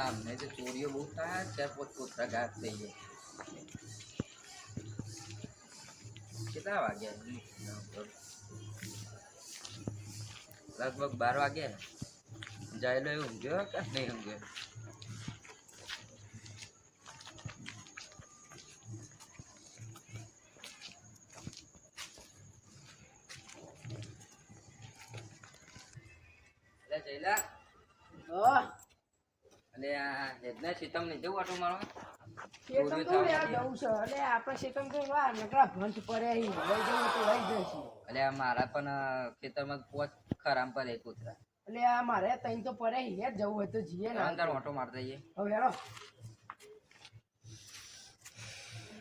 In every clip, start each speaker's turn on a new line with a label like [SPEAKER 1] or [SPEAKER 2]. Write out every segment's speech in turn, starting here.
[SPEAKER 1] અમને તો ચોરીઓ બહુ થાય, ચાર પોત કોતરા ગાત થઈ જાય. કેટલા વાગ્યા? લગભગ 12 વાગ્યા. જાય લો એવું ઊંઘ્યો કે નહીં ઊંઘ્યો? જયલા અને આ હેડના સીતમ ને જવું આટો મારો
[SPEAKER 2] શેતમ તો લે જવું છે એટલે આપણે શેતમ તો વા નકરા ભંત પડ્યા હી લઈ જવું તો લઈ જઈશું.
[SPEAKER 1] એટલે આ મારા પણ ખેતરમાં પોચ ખરામ પડે કૂતરા.
[SPEAKER 2] એટલે આ મારે તઈ તો પડ્યા હી યાર જવું હોય તો જીએ ને
[SPEAKER 1] અંદર ઓટો મારતા જઈએ.
[SPEAKER 2] હવે હેરો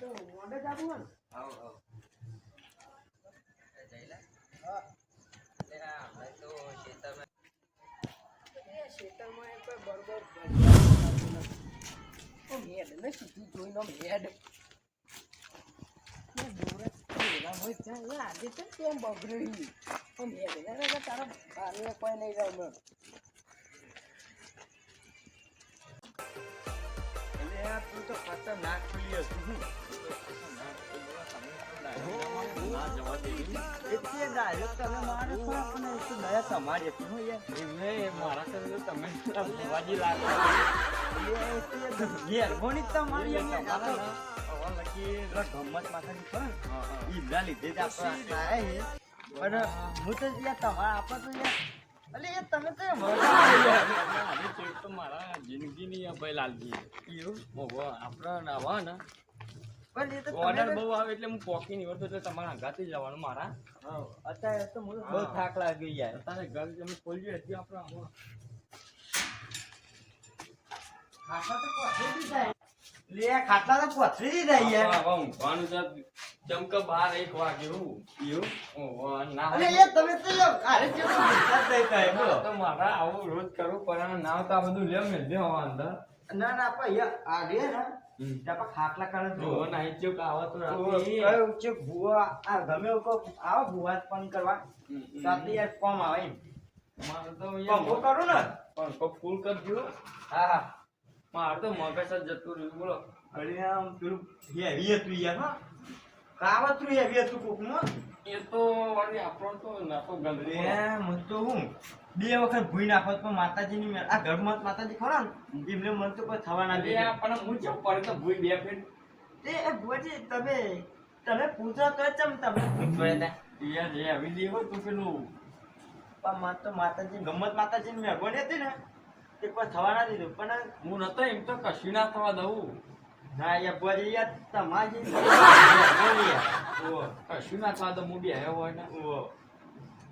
[SPEAKER 2] તો મોડે જાવું ને.
[SPEAKER 1] આવો આવો જયલા. હા એટલે આ ભાઈ તો ખેતરમાં
[SPEAKER 2] શેતરમાં એક બરોબર ઓ મેડ ને સીધું જોઈ નો મેડ ને દોરત એલા હોય ત્યાં આજે તો કેમ બગડી ઓ મેડ ને તારા બાને કોઈ નહીં જાવ મે
[SPEAKER 3] એટલે આ તું તો ખતરનાક ખુલી હતું ના જવા દેવી એટલે ડાયરેક્ટ તમે મારો છો પણ એ તો દયા તમારી હતી હો યાર એ મારા સાથે તમે ભવાજી લાગે એટલે ગેરગોણી તમારી તમારા હવે લખી ગમત માથાની ખબર ઈના લીધે જ આપણે આયા પણ હું તો યાર તમારા આપણે તો યાર અલે એ તમે તો તો મારા જિંદગીની ભાઈ લાલજી એવું ઓહો આપણા નાવા ને પણ એ તો ઓર્ડર બહુ આવે એટલે હું પોકી નહીં વળતો એટલે તમારા હંગાથી જ જવાનું મારા અત્યારે તો મને બહુ થાક લાગી યાર અત્યારે ઘર તમે ખોલજો હતી આપણે ખાટલા તો પથરી દીધા યાર હવે ઊંઘવાનું છે ચમક 12-1 વાગે હું એવું ઓહો ના અરે યાર તમે તો અરે કેવું વિચાર દેતા હે બોલો તો મારા આવું રોજ કરું પણ નાવ તો આ બધું લેવ મેલ દે હવા અંદર ના ના આપા યાર આ રે ને તાપા ખાટલા કાઢે જો નહીં ચૂક આવો તો રાતી કયો ચૂક ભુવા આ ગમે કો આવો ભુવા પણ કરવા રાતી યાર કોમ આવે એમ મારે તો યાર પંખો કરું ને પંખો ફૂલ કરજો હા હા મારે તો મગજ જ જતું રહ્યું બોલો અરે આમ પેલું હેવી હતું યાર હા કાવતરું હેવી હતું કોકમાં એ તો વળી આપણો તો નાખો ગંદરી હે મન તો હું 2 વખત ભૂઈ નાખો તો માતાજીની આ ઘરમાં માતાજી ખરા ને એમને મન તો કોઈ થવા ના દે પણ હું ચમ પડે તો ભૂઈ 2 ફેર તે ભુવાજી તમે પૂછો તો ચમ તમે પૂછો યાર જે આવી દેવો તો પેલું પણ મત તો માતાજી ગમત માતાજીની મહેરબાની હતી ને તે કોઈ થવા ના દીધું પણ હું નતો એમ તો કશું ના થવા દઉં ના યાર ભુવાજી યાર તમારી કશું ના થવા દઉં હું બી આવ્યો હોય ને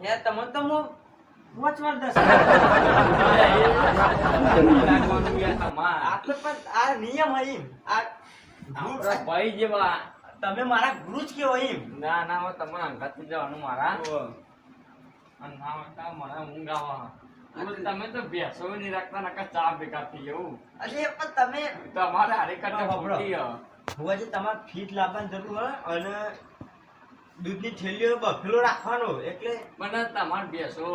[SPEAKER 3] યાર તમને તો હું વચમાં દસ આ નિયમ હોય એમ આ ભાઈ જેવા તમે મારા ગુરુ જ કેવો એમ ના ના હવે તમારે અંગાથી જવાનું મારા અને ના હોય મને ઊંઘ આવા તમે તો બેસો નહીં રાખતા નકા ચા ભેગા થઈ જવું અરે પણ તમે તમારે હારે કરતા ભુવાજી તમારે ફીટ લાવવાની જરૂર હોય અને દૂધની થેલીઓ બફેલો રાખવાનો એટલે મને તમારે બેસો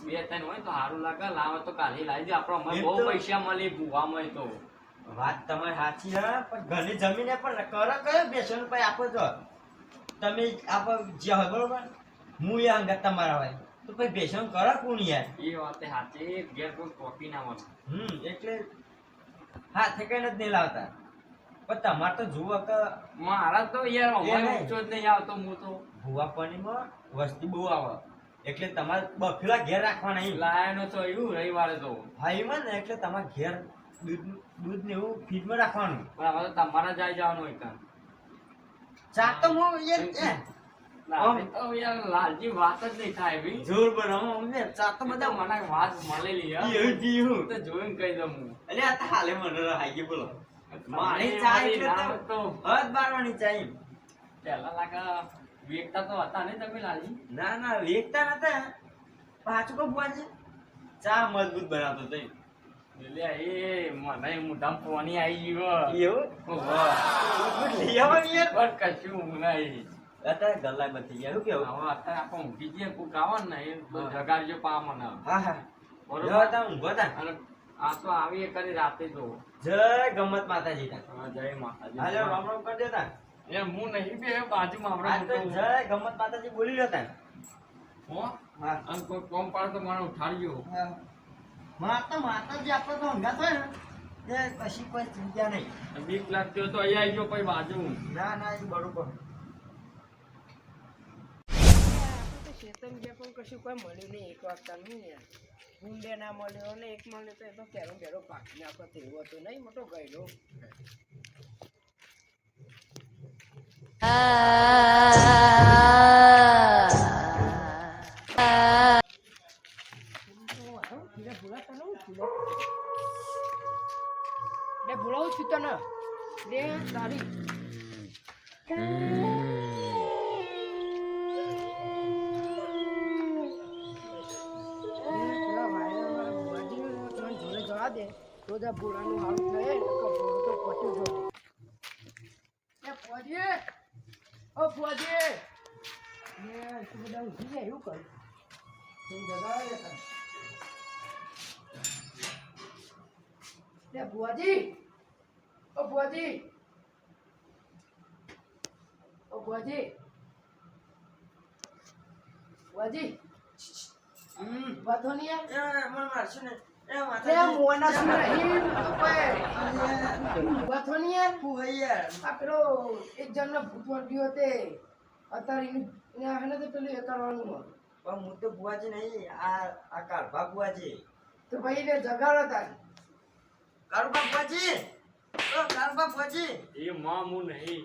[SPEAKER 3] 2-3 હોય તો સારું લાગે લાવે તો કાલે લાવી દે આપણે અમે બહુ પૈસા મળે ભૂવામાં તો વાત તમારી સાચી હે પણ ઘણી જમીને પણ કરો કયો બેસો ને પછી આપો તો તમે આપો જે હોય બરોબર હું એ અંગત તમારા હોય તો પછી બેસો કરો કોણ યાર એ વાત સાચી ઘેર કોઈ કોપી ના મળે એટલે હાથે કઈ નથી નહીં લાવતા પણ તમારે તો જુઓ કે મારા તો યાર અમારે ઊંચો જ નહીં આવતો હું તો ભૂવા પાણીમાં વસ્તી બહુ આવે એટલે તમારે બફેલા ઘેર રાખવાના અહીં લાયનો તો એવું રવિવારે તો હા એમ ને એટલે તમારે ઘેર દૂધ ને એવું ફ્રીજમાં રાખવાનું પણ હવે તો તમારા જાય જવાનું હોય કામ ચા તો હું યાર લાલજી વાત જ નહીં થાય ભાઈ જોર બનાવો અમને ચા તો બધા મને વાત મળેલી એવું જીવું તો જોઈને કહી દઉં હું અરે આ હાલે મને હાઈ ગઈ બોલો મારી ચા એટલે તો હદ બારવાની ચા એમ પેલા લાગા વેકતા તો હતા ને તમે લાલજી ના ના વેકતા નતા પાછું કો ભુવાજી ચા મજબૂત બનાવતો તો એટલે એ મને મોઢામાં પાણી આવી ગયું એવું લેવાની યાર પણ કશું નહીં અત્યારે ગલ્લા બધી ગયા શું કેવું હવે અત્યારે આપણે ઊંઘી જઈએ કોક આવે ને એ જગાડજો પા મને હા હા બરોબર ઊંઘો તા
[SPEAKER 1] આ તો આવી કરી રાતે જો
[SPEAKER 3] જય ગમત માતાજી
[SPEAKER 1] જય માતાજી
[SPEAKER 3] હાલો રામ રામ કરી દેતા
[SPEAKER 1] એ હું નહીં બે બાજુમાં
[SPEAKER 3] આ તો
[SPEAKER 1] હમણાં
[SPEAKER 3] જય ગમત માતાજી બોલી રહ્યો તા
[SPEAKER 1] હો
[SPEAKER 3] હા
[SPEAKER 1] અને કોઈ કોમ પાડ તો મને ઉઠાડ્યો
[SPEAKER 3] માતાજી આપણે તો હંગાત હોય ને તે કશી કોઈ ચિંતા નહીં
[SPEAKER 1] બીક લાગતી હોય તો અહીંયા આવી ગયો પછી બાજુ
[SPEAKER 3] ના ના એ બરોબર
[SPEAKER 2] શેતન જે પણ કશું કોઈ મળ્યું નહીં એક વાગતાનું યાર ગુંડે ના મળ્યો ને એક મળ્યો તો એ તો કેરો બેરો પાકી નાખો તેવો હતો નહીં મોટો ગયેલો બોલાવું છું તને લે તારી દે તો જ બોલાનું હારું થાય ને કપડો તો પટી જો એ ફોજી ઓ ફોજી ને તું બધા ઉઠી જાય એવું કર તું જગાવે લે તને લે ફોજી ઓ ફોજી ઓ ફોજી ફોજી વાતો નહીં
[SPEAKER 3] એ મને મારશે ને એ
[SPEAKER 2] તે
[SPEAKER 3] માતાજી
[SPEAKER 2] મોના સુન નહીં તો કોઈ વાતો નહીં યાર
[SPEAKER 3] હું હઈ યાર
[SPEAKER 2] આ પેલો એક જણનો ભૂત વર્ગ્યો તે અત્યારે એને આને તો પેલું એ કરવાનું હોય.
[SPEAKER 3] પણ હું તો બુવાજી નહીં આ કાળભા બુવાજી
[SPEAKER 2] તો ભાઈ ને જગાડો તારી
[SPEAKER 3] કાળભા બુવાજી ઓ કાળભા બુવાજી
[SPEAKER 1] એ માં હું નહીં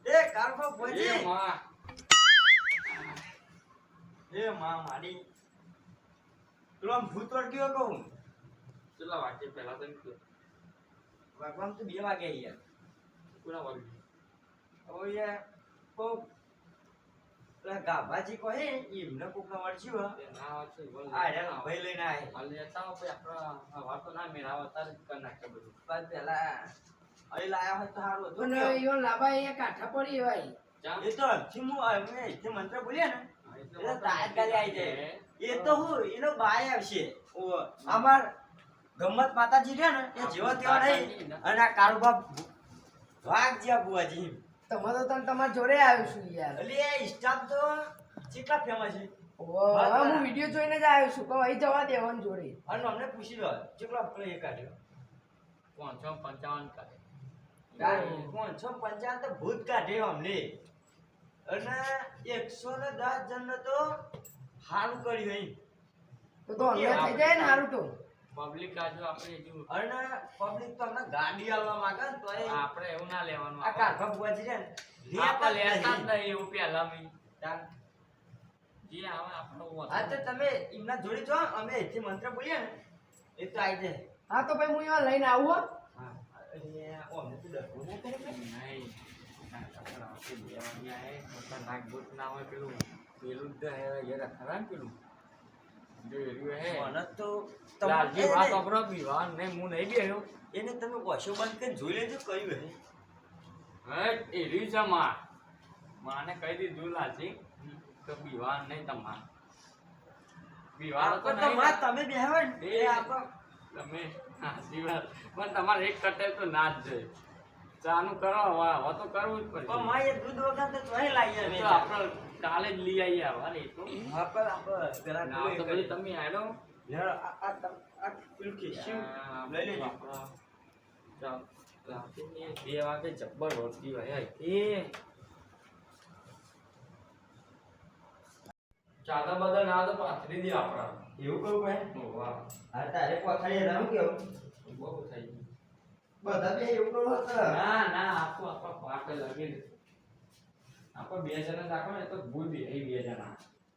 [SPEAKER 3] એ કાળભા બુવાજી
[SPEAKER 1] એ માં
[SPEAKER 3] એ માં મારી પેલો આમ ભૂત વર્ગ્યો કહું
[SPEAKER 1] કેટલા વાગે પહેલા તો કીધું
[SPEAKER 3] ભગવાન તો 2 વાગે યાર
[SPEAKER 1] પૂરા વાગે
[SPEAKER 3] ઓ યાર કો પેલા ગાભાજી કહે એમને કોક ના વળ્યું
[SPEAKER 1] એ ના આવે છે બોલ
[SPEAKER 3] આ રે ભાઈ લઈને આય
[SPEAKER 1] હાલ લેતા આવો પછી આપણા વાતો ના મેળાવ તાર કરી નાખે બધું
[SPEAKER 3] બાદ પેલા અહીં લાયા હોય તો સારું હતું
[SPEAKER 2] પણ ઈઓ લાભા અહીંયા કાઠા પડી ભાઈ
[SPEAKER 1] જામ
[SPEAKER 3] એ તો અક્ષીમુ અમે જે મંત્ર બોલ્યા ને
[SPEAKER 1] એટલે
[SPEAKER 3] એટલે તાજ ગાલી આવી જાય એ તો હું એનો બાય આવશે ઓ અમાર ગમત માતાજી રહ્યા ને એ જેવો તેવો નહીં અને આ કાળુબા વાઘ જ્યાં બુવાજી
[SPEAKER 2] તમે તો તને તમારા જોડે આવ્યો છું યાર
[SPEAKER 3] એટલે એ સ્ટાફ તો કેટલા ફેમસ છે
[SPEAKER 2] હવે હું વિડીયો જોઈને જ આવ્યો છું કહો અહીં જવા દેવાનું જોડે
[SPEAKER 3] અને અમને પૂછી લો કેટલા પેલો એ કાઢ્યો
[SPEAKER 1] 555 કરે
[SPEAKER 3] 555 તો ભૂત કાઢ્યો અમને અને 110 જણ તો હારું કર્યું અહીં
[SPEAKER 2] તો અમને થઈ જાય ને સારું તો
[SPEAKER 1] પબ્લિક આજુ આપણે જો
[SPEAKER 3] અને પબ્લિક તો અમને ગાડી આવવા માંગે ને તો
[SPEAKER 1] આપણે એવું ના લેવાનું
[SPEAKER 3] આ કાઢવા બુવાજી છે ને
[SPEAKER 1] આપણે લેતા જ નહીં એવું પહેલા મી
[SPEAKER 3] તાન
[SPEAKER 1] જે આવે આપણો
[SPEAKER 3] હા તો તમે એમના જોડે જો અમે જે મંત્ર બોલીએ ને એ તો આવી જાય
[SPEAKER 2] હા તો ભાઈ હું એમાં લઈને આવું હો.
[SPEAKER 3] હા એટલે ઓમને તો ડરવું ના કરે કે
[SPEAKER 1] નહીં નાગભૂત ના હોય પેલું પેલું જ એ રખડા ને પેલું જો એર્યું હે
[SPEAKER 3] મને તો
[SPEAKER 1] લાલજી વાત અપરો પીવા ને હું નહીં બેહ્યો
[SPEAKER 3] એને તમે વોશો બંધ કરીને જોઈ લેજો કયું હે
[SPEAKER 1] હે એર્યું છે માં માને કહી દીધું લાલજી તો પીવા નહીં તમાર પીવા તો
[SPEAKER 3] તો
[SPEAKER 1] નહીં
[SPEAKER 3] માં તમે બેહો ને
[SPEAKER 1] એ
[SPEAKER 3] એ આપણો
[SPEAKER 1] તમે હાસી વાત પણ તમારે એક કટે તો ના જ જોઈએ ચાનું કરો હવે તો કરવું જ પડે
[SPEAKER 3] પણ માં એ દૂધ વગર તો તોય લાવી આવે
[SPEAKER 1] તો આપણે કાલે જ લઈ આવીએ હવે એ તો
[SPEAKER 3] આપણે પેલા
[SPEAKER 1] ના તો પછી તમે આડો
[SPEAKER 3] આ પેલું કેસ્યું લઈ લેજો
[SPEAKER 1] ચાલ 2 વાગે જબ્બર રોટલી હોય એ ચાદા બદલ ના તો પાથરી દે આપણા
[SPEAKER 3] એવું કરું ભાઈ
[SPEAKER 1] વાહ
[SPEAKER 3] હા તારે કોથળીએ રામ કેવું
[SPEAKER 1] બહુ થઈ ગયું
[SPEAKER 3] બધા બે એવું કરું હતા
[SPEAKER 1] ના ના આપો આપા પાટે લગી દે આપણે 2 જણા રાખો ને તો ભૂલ દે એ 2 જણા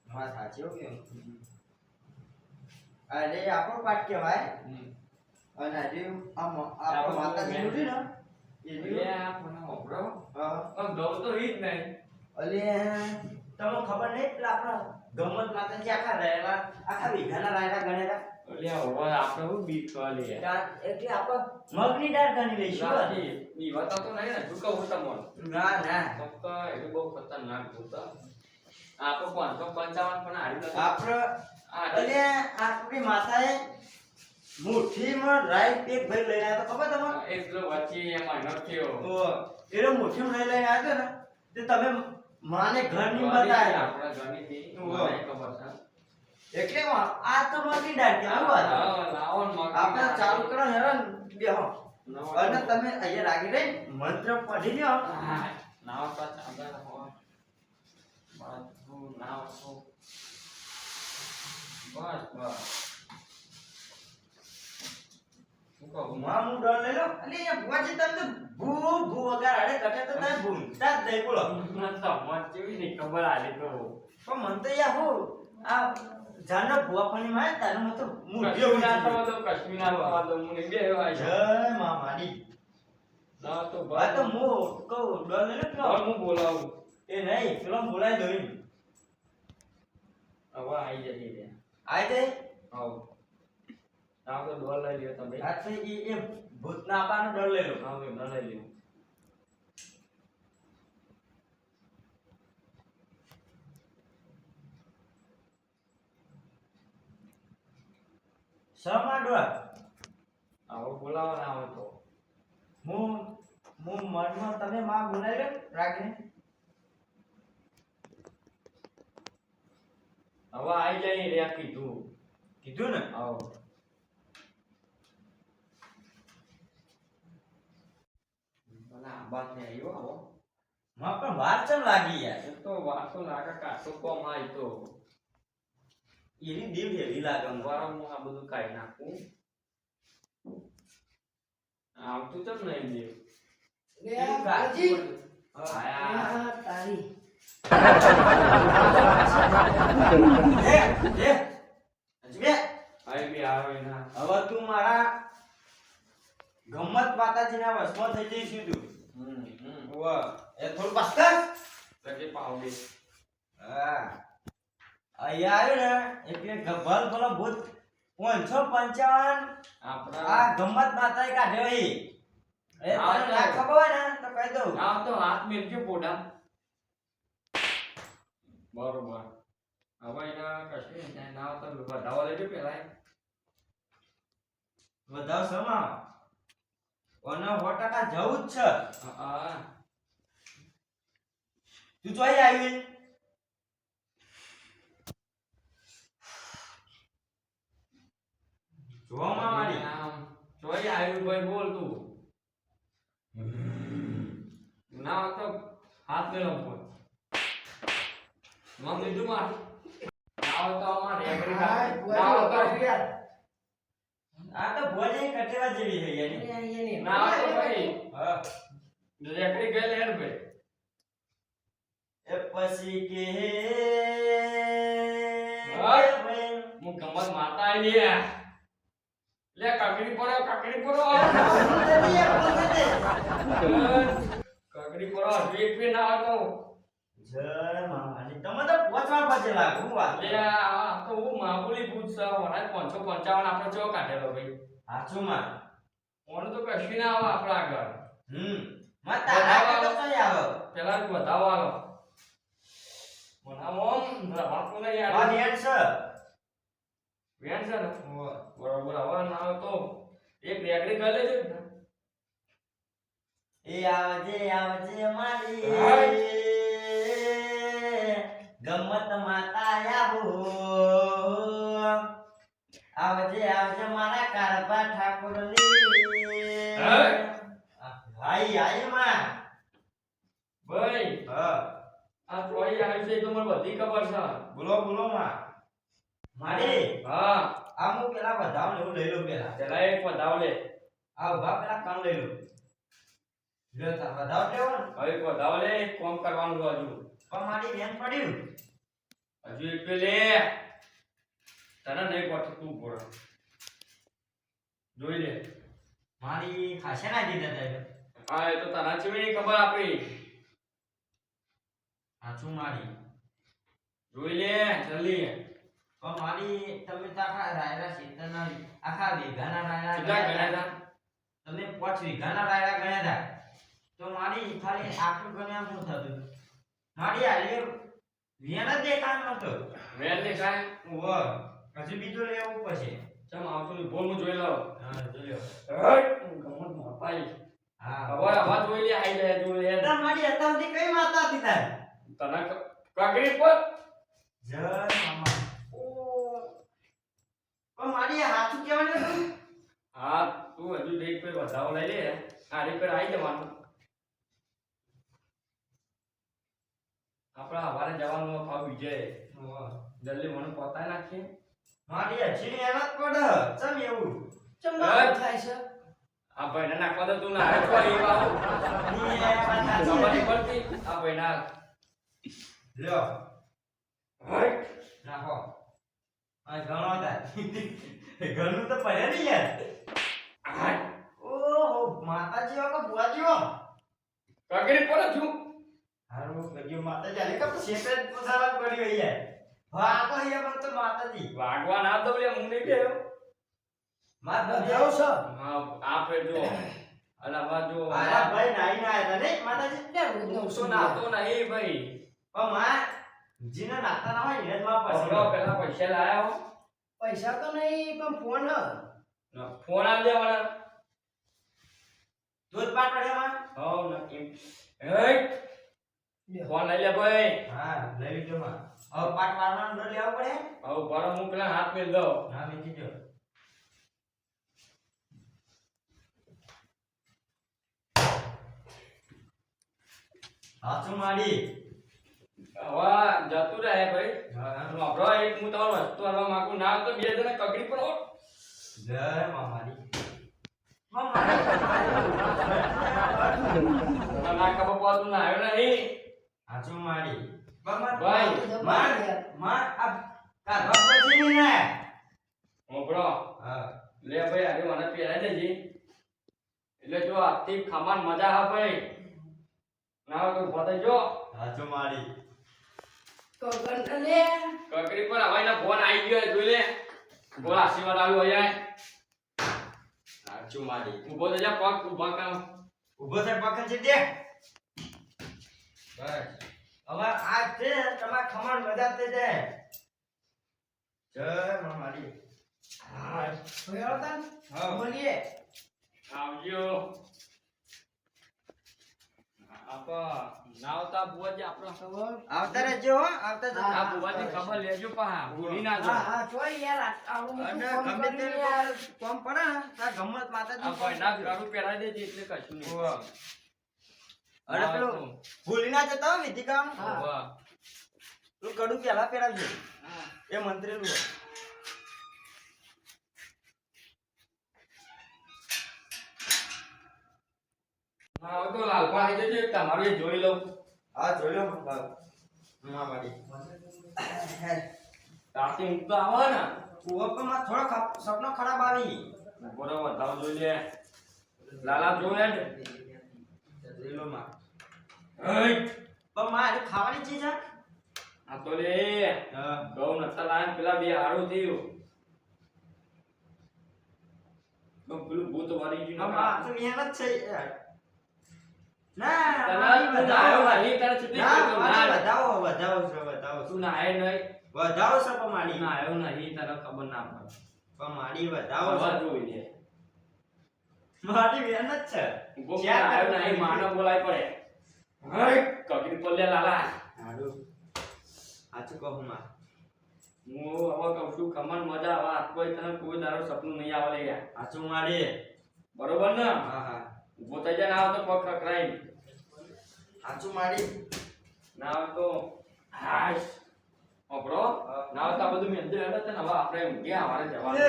[SPEAKER 3] હા સાચી હો કેમ અરે આપણો પાઠ કહેવાય અને આજે આપણો માતાજી નું ને
[SPEAKER 1] એ આપણને ઓપડો
[SPEAKER 3] હા
[SPEAKER 1] પણ ગૌ તો ઈ જ નહીં
[SPEAKER 3] અલે તમને ખબર નહીં પેલા આપણા ગમત માતાજી આખા રહેલા આખા વીઘાના રાયડા ગણેલા
[SPEAKER 1] ઓલ્યા હવે આપણે હું બીક લે
[SPEAKER 3] એટલે આપણે મગની દાળ ગણી લઈશું
[SPEAKER 1] ઈ વાત તો નહીં ને તું કહું તમને
[SPEAKER 3] ના ના
[SPEAKER 1] તો એ બહુ ખતરનાક ભૂત આપણે 555 પણ હારી નથી
[SPEAKER 3] આપણે અલે આપણી માતાએ મુઠ્ઠીમાં રાઈ એક ભાઈ લઈને આવ્યો તો ખબર તમને?
[SPEAKER 1] એટલો વચ્ચે એમાં નખ્યો.
[SPEAKER 3] એનો મુઠ્ઠીમાં લઈને આવ્યો ને તે તમે માને ઘરની બતાવ્યા.
[SPEAKER 1] આપણા ઘરની હતી,
[SPEAKER 3] ઓહો.
[SPEAKER 1] મને ખબર છે.
[SPEAKER 3] એટલે આ તો મગી ડાળ કેવું વાત?
[SPEAKER 1] હા, લાવો ને મગની
[SPEAKER 3] આપણે
[SPEAKER 1] દાળ.
[SPEAKER 3] ચાલુ કરો હેરાન બેહો.
[SPEAKER 1] નવો
[SPEAKER 3] અને
[SPEAKER 1] નવો.
[SPEAKER 3] તમે અહીંયા રાગી રહી મંત્ર પઢી લ્યો.
[SPEAKER 1] હા, નાવ તો ચાદર હોય. બધું નાવ તો. બસ બસ. શું કહું?
[SPEAKER 3] માં હું ડર લઈ લો. અલે એ ભુવાજી તમે તો ભૂ ભૂ વગર આડે કટે તો તમે ભૂલતા જ નહીં બોલો.
[SPEAKER 1] મને તો મત જેવી નહીં ખબર આલી તો.
[SPEAKER 3] પણ મન તો યાર હું આ જાનો ભુવા પાણી માં તારું મત મુઢિયો
[SPEAKER 1] કશ્મીરના તો બધો કશ્મીરના થવા દો, મને બે એવા છે.
[SPEAKER 3] જય માં માડી.
[SPEAKER 1] ના તો
[SPEAKER 3] આ તો
[SPEAKER 1] બસ.
[SPEAKER 3] હું કહું ડર લઈ લો
[SPEAKER 1] હવે
[SPEAKER 3] કેવો?
[SPEAKER 1] હું બોલાવું.
[SPEAKER 3] એ નહીં પેલો બોલાય દોઈ.
[SPEAKER 1] હવે આઈ જશે રે.
[SPEAKER 3] આય તે
[SPEAKER 1] આવ. નાવ તો ડોલ લઈ લ્યો તમે.
[SPEAKER 3] આ તો એ ભૂતના આપાનો ડર લઈ લો.
[SPEAKER 1] નાવ તો ન લઈ લ્યો.
[SPEAKER 3] શમાં ડર?
[SPEAKER 1] આવો બોલાવો ના આવે તો.
[SPEAKER 3] હું મનમાં તમે માં બોલાય લો રાગીને.
[SPEAKER 1] હવે આઈ જાય રે કીધું.
[SPEAKER 3] કીધું ને?
[SPEAKER 1] આવ. મને આ બાત ને આવ્યો આવો.
[SPEAKER 3] માં પણ વાર ચમ લાગી યાર.
[SPEAKER 1] એ તો વાતો લાગે કાઠું કોમ આય તો.
[SPEAKER 3] એની દેવ હેવી લાગે મને.
[SPEAKER 1] વારમ હું આ બધું કાઢી નાખું. આવતું ચમ નહીં દેવ.
[SPEAKER 2] લે આ ભુવાજી.
[SPEAKER 1] આયા.
[SPEAKER 2] આ તારી
[SPEAKER 3] અજમે
[SPEAKER 1] આય બી આવે ના.
[SPEAKER 3] હવે તું મારા ગમ્મત માતાજીના વશમાં થઈ જઈશું તું. વાહ એ થોડું પાસ્તા.
[SPEAKER 1] લગે પાવડે.
[SPEAKER 3] હા અહીંયા આવ્યું ને એટલે ગભલ ભલો ભૂત 555
[SPEAKER 1] આપણા
[SPEAKER 3] આ ગમ્મત માતાએ કાઢ્યો એ. એ
[SPEAKER 1] હા,
[SPEAKER 3] તને ના ખબર હોય ને તો કહી દઉં.
[SPEAKER 1] આ તો હાથ મેલજો પોડા. બરોબર. હવે એના કશું નહીં ના તો વધાવો લેજો પેલા.
[SPEAKER 3] વધાવ સમા ઓને 100% જવું જ છે.
[SPEAKER 1] હા.
[SPEAKER 3] તું તો અહીં આવી. જોવામાં મારી
[SPEAKER 1] આમ જોઈ આવ્યું ભાઈ બોલ તું. ના તો હાથ મેલો બોલ. મમ લીધું માર. ના તો અમાર રેગડી
[SPEAKER 2] હાય,
[SPEAKER 1] ના
[SPEAKER 2] ભુવાજી
[SPEAKER 1] તો
[SPEAKER 2] ઉભા રહ્યા.
[SPEAKER 3] આ તો ભોજે કટેવા જેવી છે યાર.
[SPEAKER 2] એની
[SPEAKER 1] ના તો ભાઈ
[SPEAKER 3] હા
[SPEAKER 1] રેગડી ગયેલ હેડ ભાઈ.
[SPEAKER 3] એ પછી કે
[SPEAKER 1] હા.
[SPEAKER 3] ભાઈ
[SPEAKER 1] હું ગમત માતા આઈ લે કાકડી પડો કાકડી પડો. કાકડી પડો વીક પી ના હતો.
[SPEAKER 3] જય મામાની તમે તો પોચવા પછી લાગુ હું વાત
[SPEAKER 1] લે આ તો હું મામૂલી પૂછ વરાય 555 આપણે ચો કાઢેલો ભાઈ.
[SPEAKER 3] હાચું માં
[SPEAKER 1] ઓને તો કશું ના આવે આપણા આગળ.
[SPEAKER 3] માં તારા કે તો કઈ આવે
[SPEAKER 1] પેલા જ બતાવો આલો. મને ઓમ વાત ને
[SPEAKER 3] આ
[SPEAKER 1] યાર.
[SPEAKER 3] નેટ છે
[SPEAKER 1] વેણ છે ને બરોબર હવે ના આવે તો એક રેગડી કરી લેજો ને.
[SPEAKER 3] એ આવજે મારી
[SPEAKER 1] હાય.
[SPEAKER 3] ગમત માતા આવો આવજે મારા કારબા ઠાકોરની
[SPEAKER 1] હાય.
[SPEAKER 3] આઈ માં
[SPEAKER 1] ભાઈ
[SPEAKER 3] હા
[SPEAKER 1] આ તોય આવી છે તો મને બધી ખબર છે.
[SPEAKER 3] બોલો માં મારી
[SPEAKER 1] હા
[SPEAKER 3] આ હું પેલા બધાવ ને એવું લઈ લઉં પેલા
[SPEAKER 1] પેલા એક બતાવ લે.
[SPEAKER 3] આ ઉભા પેલા કામ લઈ લઉં લે તા બધાવ લેવો ને
[SPEAKER 1] હવે એક બતાવ લે એક કામ કરવાનું છે હજુ.
[SPEAKER 3] પણ મારી બેન પડ્યું
[SPEAKER 1] હજુ એક પે લે. તને નહીં પડતું તું બોલ. જોઈ લે.
[SPEAKER 3] મારી ખાસે ના દીધા તારે
[SPEAKER 1] હા એ તો તને ચેવી નહીં ખબર આપણી.
[SPEAKER 3] સાચું મારી
[SPEAKER 1] જોઈ લે જલ્દી.
[SPEAKER 3] પણ મારી તમે તો આખા રાયરા સીતના આખા વીઘાના રાયરા
[SPEAKER 1] કેટલા
[SPEAKER 3] ગણ્યા
[SPEAKER 1] ગણ્યા
[SPEAKER 3] હતા. તમે 5 વીઘાના રાયરા ગણ્યા હતા તો મારી ખાલી આટલું ગણ્યા શું થતું મારી હાલે વેણ જ દેખાણ નતો
[SPEAKER 1] વેલ દેખાય.
[SPEAKER 3] હજુ બીજું લેવું પડશે
[SPEAKER 1] ચમ આવતું નહીં બોલ હું જોઈ લઉં
[SPEAKER 3] હા જોયો
[SPEAKER 1] ગમત માપાઈ
[SPEAKER 3] હા
[SPEAKER 1] હવે આવા જોઈ લે આઈ જાય જોઈ લે
[SPEAKER 3] તાર મારી અત્યારથી કઈ માતા હતી તાર
[SPEAKER 1] તને કાગડી પર
[SPEAKER 3] જય મામા ઓ પણ મારી આ હાથું કેવાનું હતું
[SPEAKER 1] હા તું હજુ દેખ પે વધાવો લઈ લે આ રીપેર આવી જવાનું આપણા હવારે જવાનું ફાવ વિજય જલ્દી મને પતાય નાખીએ
[SPEAKER 3] મારી હજી મહેનત પડ ચમ એવું
[SPEAKER 2] ચમા થાય છે
[SPEAKER 1] આ ભાઈને નાખવા દો તું ના છો એ બાબુ ખબર નહીં પડતી આ ભાઈના
[SPEAKER 3] લ્યો
[SPEAKER 1] હટ
[SPEAKER 3] નાખો આ ઘણો હતા ઘણું તો પડે ને યાર
[SPEAKER 1] હટ
[SPEAKER 3] ઓહો માતાજી વાળો બુઆજીઓ
[SPEAKER 1] કાગડી પર છું
[SPEAKER 3] હારું ગયો માતાજી આલે કપ શેપે પસારા પડી યાર હા તો યાર મન તો માતાજી
[SPEAKER 1] વાગવા ના દો લે હું નહીં ગયો
[SPEAKER 3] માતાજી
[SPEAKER 2] જાવ છો
[SPEAKER 1] હા આ ફેર જો અલા વા જો
[SPEAKER 3] આયા ભાઈ નાઈ ના આયા ને માતાજી
[SPEAKER 2] લે રોજનો
[SPEAKER 1] તો નાતો નહીં ભાઈ
[SPEAKER 3] પણ માં જીના નાતા ના હોય ને માં
[SPEAKER 1] પકડો
[SPEAKER 3] પછી
[SPEAKER 1] પેલા પૈસા લાયા હો
[SPEAKER 2] પૈસા તો નહીં પણ ફોન હ
[SPEAKER 1] ફોન આલ દે મને
[SPEAKER 3] દૂધ પાટ પડે માં
[SPEAKER 1] હો નક્કી હેટ ફોન લઈ લે ભાઈ
[SPEAKER 3] હા લઈ લીધો માં હવે પાટ પાડવાનો ડર લેવો પડે
[SPEAKER 1] હવે બરો હું પેલા હાથ મેલ દો
[SPEAKER 3] હા મેકી દો હાચું માડી
[SPEAKER 1] હવે જતું રહે ભાઈ
[SPEAKER 3] હા
[SPEAKER 1] વાપરો એક હું તમારો વસ્તુ આલવા માંગુ ના તો બે જણા કગડી પર હો
[SPEAKER 3] જય મામાડી
[SPEAKER 1] ના ખબર પાતું ના આવ્યો નહીં
[SPEAKER 3] હાચું માડી
[SPEAKER 1] ભાઈ
[SPEAKER 3] માં માં આ કાઢવા પછી ની ને
[SPEAKER 1] મોકળો
[SPEAKER 3] હા
[SPEAKER 1] લે ભાઈ આજે મને પહેરાઈ દેજે એટલે જો આથી ખમાન મજા હા ભાઈ ના તો બતાઈ જો
[SPEAKER 3] હાચું માડી
[SPEAKER 2] કગન લે
[SPEAKER 1] કકડી પર હવાઈના ફોન આવી ગયો જોઈ લે બોલ આશીર્વાદ આવ્યો હોય
[SPEAKER 3] હાચું માડી
[SPEAKER 1] ઉભો થઈ જા પગ ઉભા કામ
[SPEAKER 3] ઉભો થાય પકડ છે દે બસ હવે આ છે તમાર ખમણ મજા તે છે જય મામાડી
[SPEAKER 1] હા
[SPEAKER 2] ભયો તન
[SPEAKER 3] હા
[SPEAKER 2] બોલીએ
[SPEAKER 1] આવજો આપા નાવતા બુવાજી આપણો
[SPEAKER 2] ખબર
[SPEAKER 3] આવતા રહેજો હો આવતા જજો.
[SPEAKER 1] આ બુવાજી ખબર લેજો પા ભૂલી ના
[SPEAKER 2] હા
[SPEAKER 1] જાઓ
[SPEAKER 2] હા જોઈ યાર આવું
[SPEAKER 3] અને
[SPEAKER 2] મોટું
[SPEAKER 3] ગમે
[SPEAKER 2] ફોન
[SPEAKER 3] તે
[SPEAKER 2] કરી યાર
[SPEAKER 3] કોમ પડે ને તાર ગમત
[SPEAKER 1] આ
[SPEAKER 3] માતાજી
[SPEAKER 1] ભાઈના ગાડું પહેરાઈ દેજે એટલે કશું નહીં
[SPEAKER 3] ઓવા. અરે પેલું ભૂલી ના જતા હો વિધિ કામ
[SPEAKER 2] હા.
[SPEAKER 1] વાહ
[SPEAKER 3] પેલું કડું પેલા પહેરાવજો
[SPEAKER 2] હા
[SPEAKER 3] એ મંત્રેલું હોય.
[SPEAKER 1] હા તો લાલપા આવી જજો તમારું એ જોઈ લઉં
[SPEAKER 3] આ જોઈ લો મામાડી
[SPEAKER 1] તાતી ઊંઘ તો આવે ને
[SPEAKER 3] ઉવા પણ માં થોડો સપનો ખરાબ આવી
[SPEAKER 1] બરોબર તાવ જોઈ લે લાલા જોઈ લે
[SPEAKER 3] જોઈ લો માં
[SPEAKER 1] હઈ
[SPEAKER 3] પણ માં એ ખાવાની ચીજ છે
[SPEAKER 1] આ તો લે
[SPEAKER 3] હા
[SPEAKER 1] ગૌ નતા લાયન પેલા બે હારું થયું તો પેલું ભૂત વાળી ગયું
[SPEAKER 3] માં તો મહેનત છે યાર. ના
[SPEAKER 1] તને
[SPEAKER 3] મારી
[SPEAKER 1] તું નાયો નહીં તારે છૂટી ગયું તો
[SPEAKER 3] ના
[SPEAKER 1] ના
[SPEAKER 3] વધાવો વધાવો છે વધાવો
[SPEAKER 1] તું નાય નહીં
[SPEAKER 3] વધાવો છે પણ મારી
[SPEAKER 1] નાયો નહીં તને ખબર ના પડે
[SPEAKER 3] પણ મારી વધાવો
[SPEAKER 1] આવા
[SPEAKER 3] છે
[SPEAKER 1] જોઈ લે
[SPEAKER 3] મારી મહેનત છે
[SPEAKER 1] ગોપ
[SPEAKER 3] ચાર
[SPEAKER 1] નાયો
[SPEAKER 3] કલાક
[SPEAKER 1] નહીં માનો બોલાય પડે હઈ કગડી પર લે લાલા
[SPEAKER 3] હારું આચું કહું માં
[SPEAKER 1] હું હવે કહું છું ખમણ મજા આવે આ કોઈ તને કોઈ દારો સપનું નહીં આવે લે યાર
[SPEAKER 3] આચું મારી
[SPEAKER 1] બરોબર ને
[SPEAKER 3] હા હા
[SPEAKER 1] ઉભો થઈ જાય ના આવે તો પગ ખખરાઈ
[SPEAKER 3] આચું મારી
[SPEAKER 1] ના આવે તો હાશ ઓપરો ના આવે તો આ બધું મેંદે હેડે છે ને હવે આપણે ઊંઘ્યા અમારે જવાનું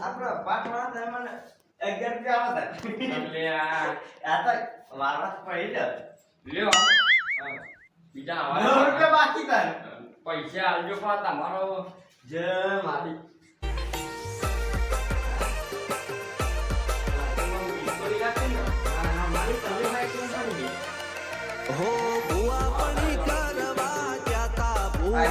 [SPEAKER 3] આપણો પાઠ વાળા થાય મને 11 રૂપિયા આવે
[SPEAKER 1] એટલે આ
[SPEAKER 3] આ તો વારવા પડી જ
[SPEAKER 1] લ્યો બીજા
[SPEAKER 3] 9
[SPEAKER 1] આવે
[SPEAKER 3] રૂપિયા બાકી થાય
[SPEAKER 1] પૈસા આલજો પા તમારો
[SPEAKER 3] જય મારી
[SPEAKER 1] કરી રાખી ને
[SPEAKER 3] મારી તમે ભાઈ કેમ કરી
[SPEAKER 4] હો ભુવા પડી કરવા જતા ભુવા